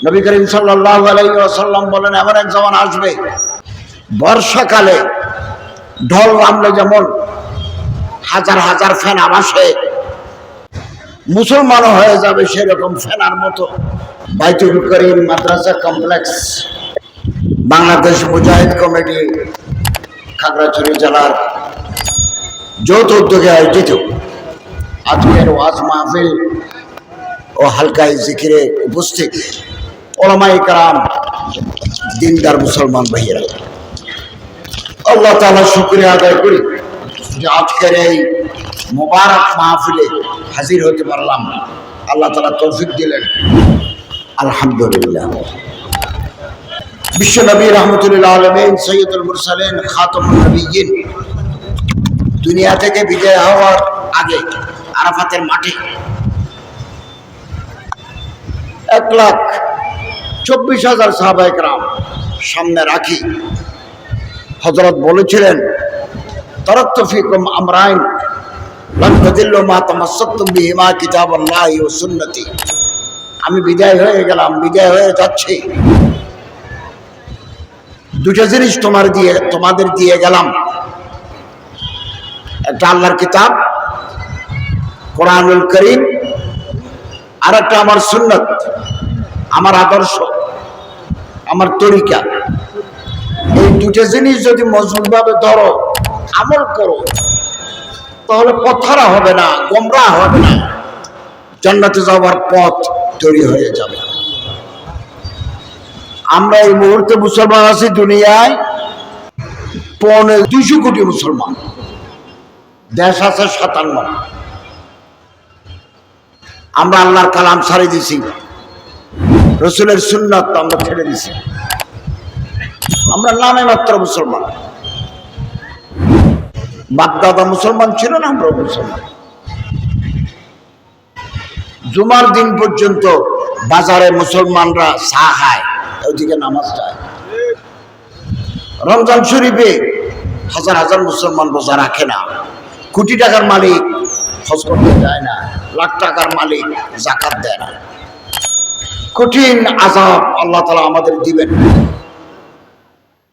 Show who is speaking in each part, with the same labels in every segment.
Speaker 1: নবী করিম সাল্লাল্লাহু আলাইহি ওয়াসাল্লাম বলেন, এমন এক জামান আসবে বর্ষাকালে ঢল নামলে যেমন হাজার হাজার ফেনা ভাসে, মুসলমানও হয়ে যাবে সেরকম ফেনার মতো। বাইতুল করিম মাদ্রাসা কমপ্লেক্স, বাংলাদেশ মুজাহিদ কমিটি খাগড়াছড়ি জেলার যৌথ উদ্যোগে আয়োজিত আজকের ওয়াজ মাহফিল ও হালকায় জিকিরে উপস্থিত ওলামায়ে কেরাম, দিনদার মুসলমান ভাইয়েরা, আল্লাহ তাআলার শুকরিয়া আদায় করি যে আজকের এই মুবারক মাহফিলে হাজির হতে পারলাম। আল্লাহ তাআলা তৌফিক দিলেন, আলহামদুলিল্লাহ। বিশ্ব নবী রাহমাতুল আলামিন, সৈয়দুল মুরসালিন, খাতামুন নবিয়্যিন দুনিয়া থেকে বিদায় হওয়ার আগে আরাফাতের মাঠে 1,24,000 সাহাবায়ে কেরাম সামনে রাখি হযরত বলেছিলেন, তারাকতু ফীকুম আমরাইন লান তাদিল্লু মা তামাসসাকতুম বিহিমা কিতাবাল্লাহি ওয়া সুন্নতি। আমি বিদায় হয়ে গেলাম, বিদায় হয়ে যাচ্ছি, দুটো জিনিস তোমাদের দিয়ে গেলাম। একটা আল্লাহর কিতাব কোরআনুল করিম, আর একটা আমার সুন্নত, আমার আদর্শ, আমার তরিকা। এই দুটো জিনিস যদি মজবুতভাবে ধরো, আমল করো, তাহলে পথহারা হবে না, গোমরাহ হবে না, জান্নাতে যাওয়ার পথ তৈরি হয়ে যাবে। আমরা এই মুহূর্তে মুসলমান আছি দুনিয়ায় 200 কোটি মুসলমান, দেশ আছে 57। আমরা আল্লাহর কালাম ছাড়ে দিছি, রসুলের সুন্নাত আমরা ছেড়ে দিছি। আমরা নামে মাত্র মুসলমান, বাপ-দাদা মুসলমান ছিল না, আমরা মুসলমান। জুমার দিন পর্যন্ত বাজারে মুসলমানরা চা খায়, ওইদিকে নামাজ যায়। রমজান শরীফে হাজার হাজার মুসলমান রোজা রাখে না। কোটি টাকার মালিক হজ করতে যায় না, লাখ টাকার মালিক যাকাত দেয় না। কঠিন আযাব আল্লাহ তাআলা আমাদের দিবেন।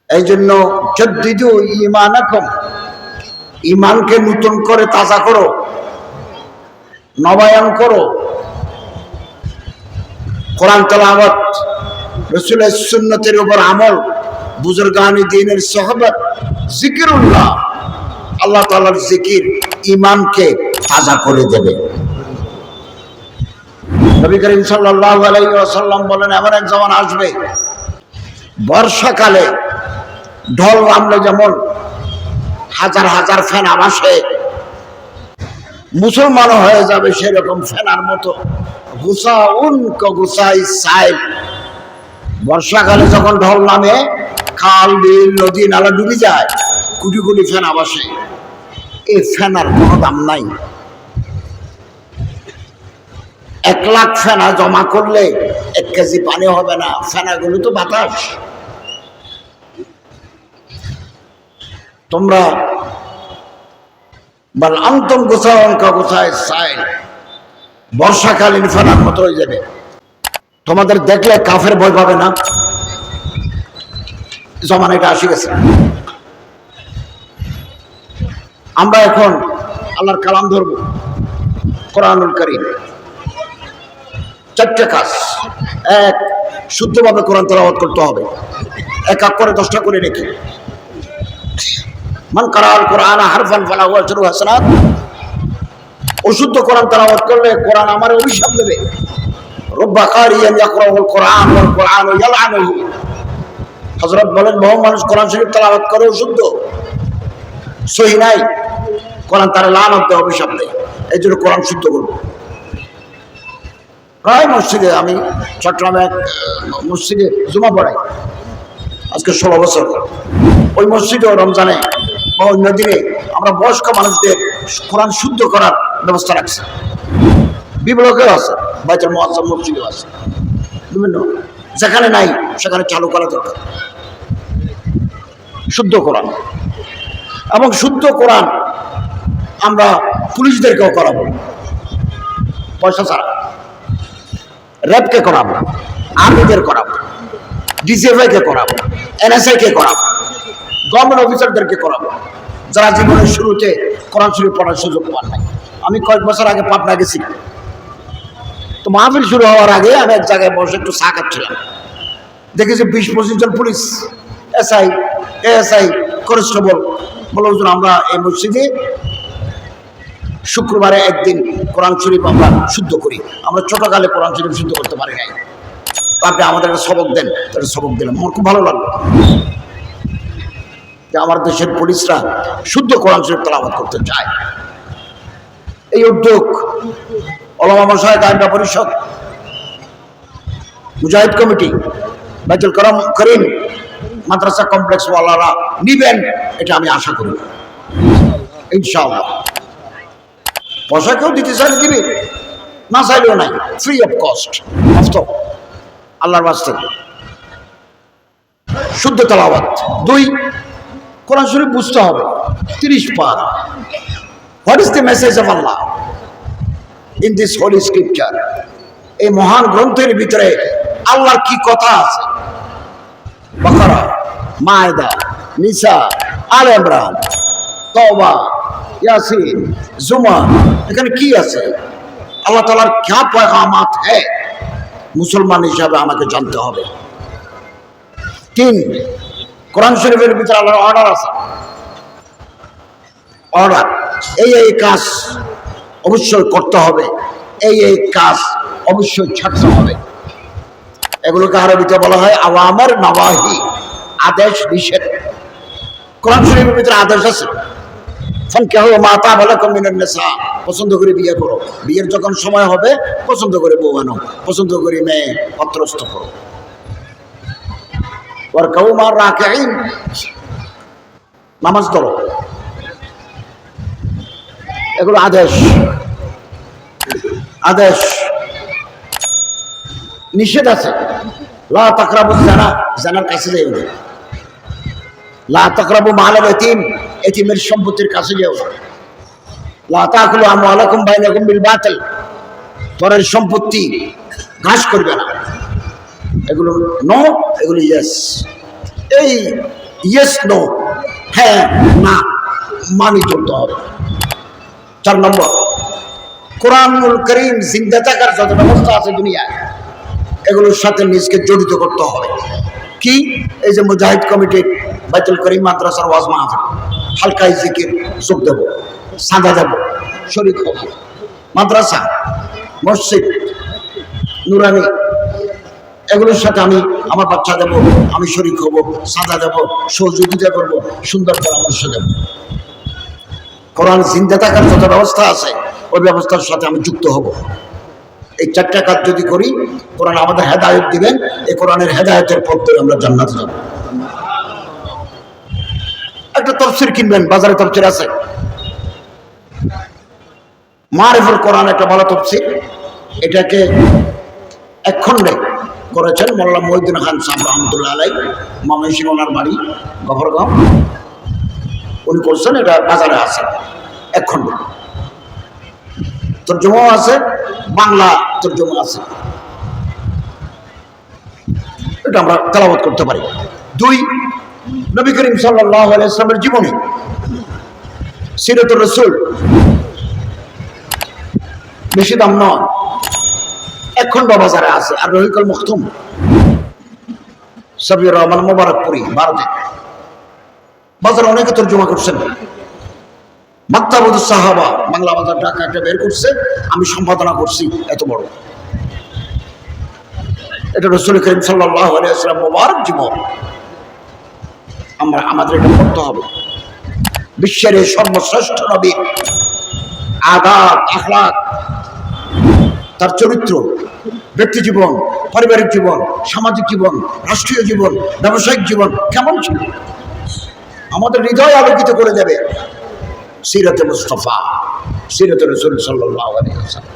Speaker 1: এই জন্য জাদ্দিদু ঈমানাকুম, ঈমানকে নতুন করে তাজা করো, নবায়ন করো। কোরআন তেলাওয়াত, রাসূলের সুন্নতের উপর আমল, বুজুর্গানি দ্বীনের সুহবত, জিকিরুল্লাহ, আল্লাহ তাআলার জিকির ঈমানকে তাজা করে দেবে। নবী করিম সাল্লাল্লাহু আলাইহি ওয়াসাল্লাম বলেন, এমন এক জামান আসবে বর্ষাকালে ঢল নামলে যেমন হাজার হাজার ফেনা ভাসে, মুসলমানও হয়ে যাবে সেরকম ফেনার মতো। গুসাউন কগুসাই সাইল, বর্ষাকালে যখন ঢল নামে, খাল বিল নদী নালা ডুবে যায়, কোটি কোটি ফেনা ভাসে। এই ফেনার কোনো দাম নাই। 1 লাখ ফেনা জমা করলে 1 কেজি পানি হবে না। ফেনাগুলো তো বাতাস। তোমরা বল আনতুম গুসাউন কগুসাই সাইল, বর্ষাকালীন ফেনার মতো হয়ে যাবে। তোমাদের দেখলে কাফের ভয় পাবে না? জমানাটা আসি গেছে। আমরা এখন আল্লাহর কালাম ধরব, কোরআনুল কারীম। 4টে কাজ। 1, শুদ্ধভাবে কোরআন তেলাওয়াত করতে হবে, 1 করে 10টা করে রেখে। মান কারাআল কোরআন হারফান ফালাহু আশরু হাসানাত। অশুদ্ধ কোরআন তেলাওয়াত করলে কোরআন আমার অভিশাপ দেবে। রব্বা কারিয়ান ইয়াকরাউল কোরআন ওয়াল কোরআন ইয়ালআনুহু। হযরত বলেন, বহু মানুষ কোরআন শরীফ তেলাওয়াত করে অশুদ্ধ, সহি নাই, কোরআন তার লানত দেয়, অভিশাপ দেয়। এই জন্য কোরআন শুদ্ধ করব। প্রায় মসজিদে, আমি চট্টগ্রামে এক মসজিদে জুমা পড়াই আজকে 16 বছর। ওই মসজিদেও রমজানে বা অন্য দিনে আমরা বয়স্ক মানুষদের কোরআন শুদ্ধ করার ব্যবস্থা রাখছি। বিপ্লবেও আছে, বাইতুল মুআজ্জাম মসজিদেও আছে, বিভিন্ন যেখানে নাই সেখানে চালু করা দরকার শুদ্ধ কোরআন। এবং শুদ্ধ কোরআন আমরা পুলিশদেরকেও করাবো, পয়সা ছাড়া। র্যাবকে করাবো, আর্মিদের করাবো, ডিজিএফআই কে করাবো, এনএসআই কে করাবো, গভর্নমেন্ট অফিসারদেরকে করাবো, যারা জীবনের শুরুতে কোরআন শরীফ পড়ার সুযোগ পান নাই। আমি কয়েক বছর আগে পাবনা গেছি, তো মাহফিল শুরু হওয়ার আগে আমি এক জায়গায় বসে একটু চা খাচ্ছিলাম, দেখেছি 20-25 জন পুলিশ, এসআই, এএসআই, কনস্টেবল বলে, হুজুর আমরা এই মসজিদে শুক্রবারে একদিন কোরআন শরীফ আমরা শুদ্ধ করি, আমরা ছোটকালে কোরআন শরীফ শুদ্ধ করতে পারি নাই, আপনি আমাদের একটা সবক দেন। তাহলে সবক দিলাম, আমার খুব ভালো লাগলো যে আমার দেশের পুলিশরা শুদ্ধ কোরআন শরীফ তেলাওয়াত করতে চায়। এই উদ্যোগ ওলামা মাশায়েখ, আইনগা পরিষদ, মুজাহিদ কমিটি, বাইতুল করিম মাদ্রাসা কমপ্লেক্স ওয়ালারা নিবেন, এটা আমি আশা করি ইনশাআল্লাহ। পয়সা কেউ দিতে চাইলে দিবে, না চাইলেও নাই, ফ্রি অফ কস্ট, অফ আল্লাহর বাস্তে শুদ্ধ তেলাওয়াত। 2, কোরআন শরীফ বুঝতে হবে 30 পার। What is the message of Allah in this holy scripture? এই মহান গ্রন্থের ভিতরে আল্লাহর কি কথা আছে? বাকারা, মায়দা, নিসা, আলে ইমরান, তওবা, ইয়াসিন, জুমার, এখানে কি আছে? আল্লাহ তাআলার क्या पैगामात है মুসলমান হিসাবে আমাকে জানতে হবে। 3, কোরআন শরীফের ভিতরে আল্লাহর অর্ডার আছে, অর্ডার, এই কাজ অবশ্যই করতে হবে, এই কাজ অবশ্যই ছাড়তে হবে। এগুলোকে আরবিতে বলা হয় আওয়ামির নাওয়াহি, আদেশ নিষেধ। কোরআন শরীফের ভিতরে আদেশ আছে, ফানকিহু মা তাবা লাকুম মিনান নিসা, পছন্দ করে বিয়ে করো, বিয়ের যখন সময় হবে পছন্দ করে বউ আনো, পছন্দ করে মেয়ে পাত্রস্থ করো। ওয়ারকাউ মার রাকিঈন, নামাজ ধরো, এগুলো আদেশ। আদেশ, নিষেধ আছে, লা তাকরাবুজ জানা, জানার কাছে যাইও না। লা তাকরাবু মালাল ইয়াতীম, এতিমের সম্পত্তির কাছে যাও না। লা তাকুলু আমওয়ালাকুম বাইনাকুম বিল বাতিল, পরের সম্পত্তি ঘাস করবে না। এগুলো নো, এগুলো ইয়েস। এই ইয়েস নো, হ্যাঁ না মানি চলতে হবে। 4 নম্বর, কোরআনুল কারীম জিন্দা থাকার যত ব্যবস্থা আছে দুনিয়ায়, এগুলোর সাথে নিজকে জড়িত করতে হবে। কি? এই যে মুজাহিদ কমিটির বাইতুল করিম মাদ্রাসার ওয়াজ মাহফিল, হালকা জিকির যোগ দেব, সাদা দেব, শরীক হব। মাদ্রাসা, মসজিদ, নুরানি, এগুলোর সাথে আমি আমার বাচ্চা দেব, আমি শরীক হব, সাদা দেব, সহযোগিতা করব, সুন্দর পরামর্শ দেব। কোরআন জিন্দা থাকার যত ব্যবস্থা আছে ওই ব্যবস্থার সাথে আমি যুক্ত হব। এই 4টা কাজ যদি করি, কোরআন আমাদের হেদায়েত দিবেন, এই কোরআনের হেদায়েতের পথ ধরে আমরা জান্নাতে যাব। একটা তাফসীর কিনবেন, বাজারে তাফসীর আছে, মারিফুল কোরআন একটা ভালো তাফসীর, এটাকে 1 খণ্ডে করেছেন মোল্লা মহিউদ্দিন খান সাহেব রহমতুল্লাহ আলাইহি, ময়মনসিংহ ওনার বাড়ি গফরগাঁও, উনি করছেন, এটা বাজারে আছে 1 খণ্ড, তরজমাও আছে, বাংলা তরজমা আছে, এটা আমরা তেলাওয়াত করতে পারি। 2, নবী করিম সাল্লাল্লাহু আলাইহি ওয়াসাল্লামের জীবনী, সিরাতুর রাসূল, বেশি দাম নয়, 1 খণ্ড বাজারে আছে। আর রহিকুল মখতুম, সাবির রহমান মোবারকপুরি, ভারতে বাজারে অনেকে তরজমা করছেন। মাকতাবুস সাহাবা, বাংলা বাজার ঢাকা একটা বের করছে, আমি সম্পাদনা করছি, এত বড়। এটা রাসূল করিম সাল্লাল্লাহু আলাইহি ওয়াসাল্লাম মোবারক জীবন, আমাদের এটা পড়তে হবে। বিশ্বের এই সর্বশ্রেষ্ঠ নবীর আদব, আখলাক, তার চরিত্র, ব্যক্তি জীবন, পারিবারিক জীবন, সামাজিক জীবন, রাষ্ট্রীয় জীবন, ব্যবসায়িক জীবন কেমন ছিল, আমাদের হৃদয় আলোকিত করে দেবে সিরাতে মুস্তাফা, সিরাতে রাসূল সাল্লাল্লাহু আলাইহি ওয়াসাল্লাম।